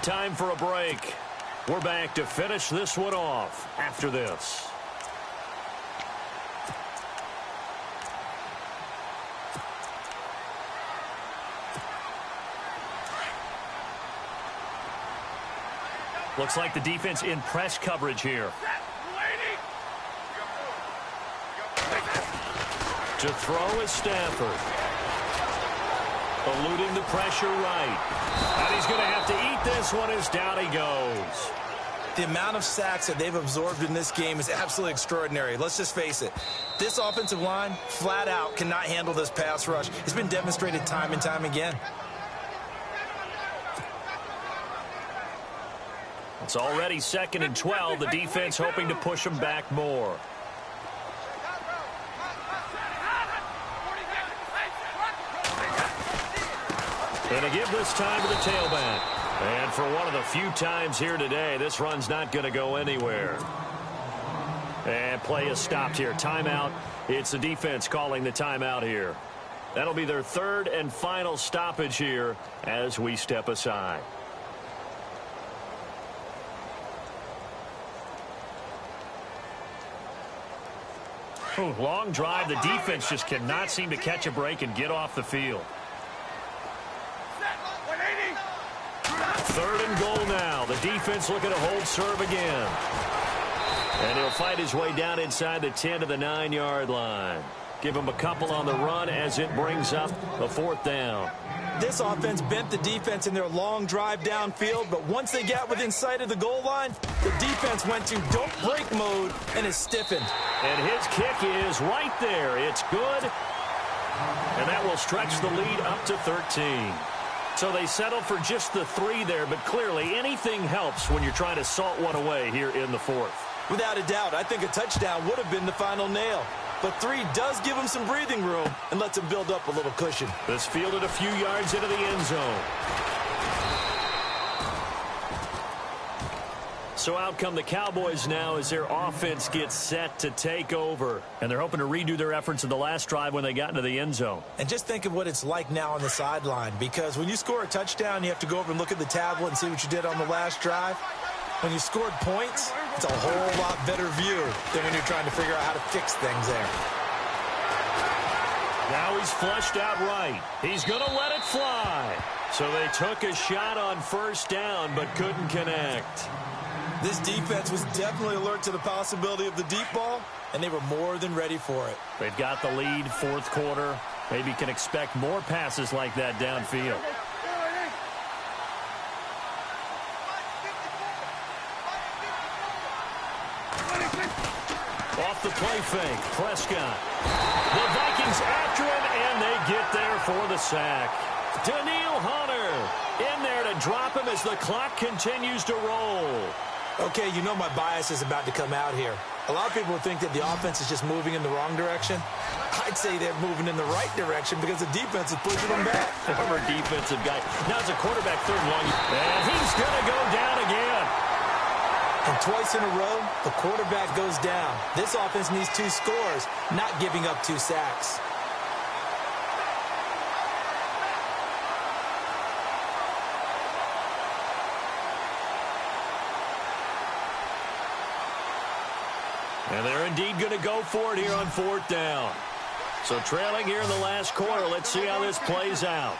Time for a break. We're back to finish this one off after this. Looks like the defense in press coverage here. To throw is Stafford. Eluding the pressure right. And he's going to have to eat this one as down he goes. The amount of sacks that they've absorbed in this game is absolutely extraordinary. Let's just face it. This offensive line, flat out, cannot handle this pass rush. It's been demonstrated time and time again. It's already 2nd and 12. The defense hoping to push them back more. And a give this time to the tailback. And for one of the few times here today, this run's not going to go anywhere. And play is stopped here. Timeout. It's the defense calling the timeout here. That'll be their 3rd and final stoppage here as we step aside. Ooh, long drive. The defense just cannot seem to catch a break and get off the field. 3rd and goal now. The defense looking to hold serve again. And he'll fight his way down inside the 10 to the 9-yard line. Give him a couple on the run as it brings up a 4th down. This offense bent the defense in their long drive downfield, but once they got within sight of the goal line, the defense went to don't break mode and is stiffened. And his kick is right there. It's good. And that will stretch the lead up to 13. So they settle for just the 3 there, but clearly anything helps when you're trying to salt one away here in the 4th. Without a doubt, I think a touchdown would have been the final nail. But 3 does give them some breathing room and lets them build up a little cushion. This fielded a few yards into the end zone. So out come the Cowboys now as their offense gets set to take over. And they're hoping to redo their efforts in the last drive when they got into the end zone. And just think of what it's like now on the sideline. Because when you score a touchdown, you have to go over and look at the tablet and see what you did on the last drive. When you scored points, it's a whole lot better view than when you're trying to figure out how to fix things there. Now he's flushed out right. He's going to let it fly. So they took a shot on 1st down but couldn't connect. This defense was definitely alert to the possibility of the deep ball, and they were more than ready for it. They've got the lead, 4th quarter. Maybe can expect more passes like that downfield. Off the play fake, Prescott. The Vikings after him, and they get there for the sack. Daniil Hunter in there to drop him as the clock continues to roll. Okay, you know my bias is about to come out here. A lot of people would think that the offense is just moving in the wrong direction. I'd say they're moving in the right direction because the defense is pushing them back. Former defensive guy. Now it's a quarterback 3rd and long. And he's going to go down again. And twice in a row, the quarterback goes down. This offense needs 2 scores, not giving up 2 sacks. And they're indeed going to go for it here on 4th down. So trailing here in the last quarter. Let's see how this plays out.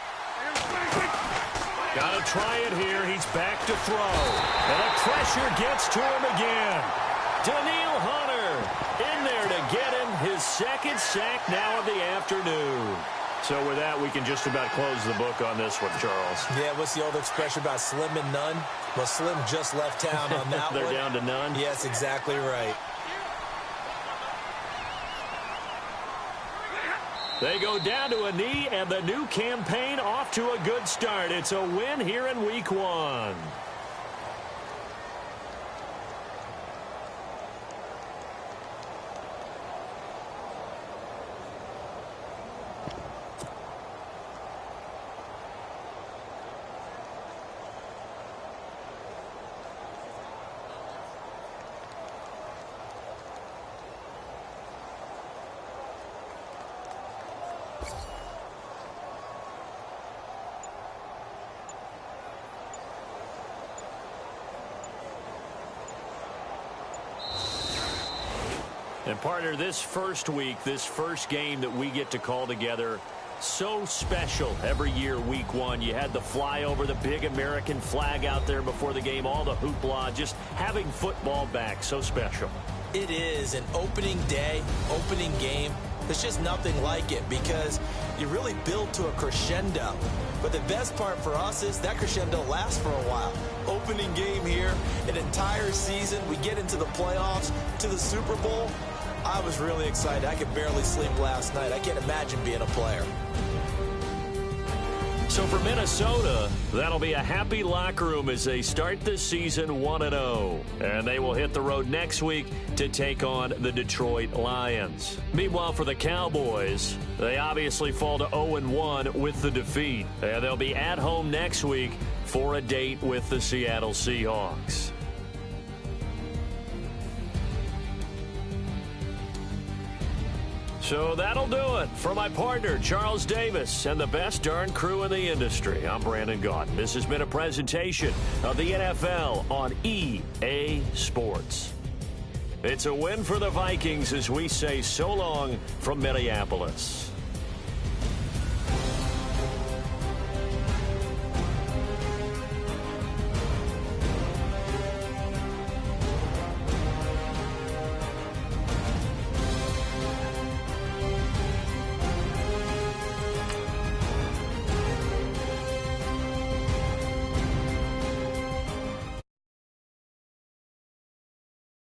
Got to try it here. He's back to throw. And the pressure gets to him again. Daniil Hunter in there to get him his 2nd sack now of the afternoon. So with that, we can just about close the book on this one, Charles. Yeah, what's the old expression about slim and none? Well, Slim just left town on that They're one. down to none? Yes, exactly right. They go down to a knee, and the new campaign off to a good start. It's a win here in Week 1. And partner, this first week, this first game that we get to call together, so special every year, Week 1. You had the flyover, the big American flag out there before the game, all the hoopla, just having football back, so special. It is an opening day, opening game. There's just nothing like it because you really build to a crescendo. But the best part for us is that crescendo lasts for a while. Opening game here, an entire season. We get into the playoffs, to the Super Bowl. I was really excited. I could barely sleep last night. I can't imagine being a player. So for Minnesota, that'll be a happy locker room as they start the season 1-0. And they will hit the road next week to take on the Detroit Lions. Meanwhile, for the Cowboys, they obviously fall to 0-1 with the defeat. And they'll be at home next week for a date with the Seattle Seahawks. So that'll do it. For my partner, Charles Davis, and the best darn crew in the industry, I'm Brandon Gaudin. This has been a presentation of the NFL on EA Sports. It's a win for the Vikings as we say so long from Minneapolis.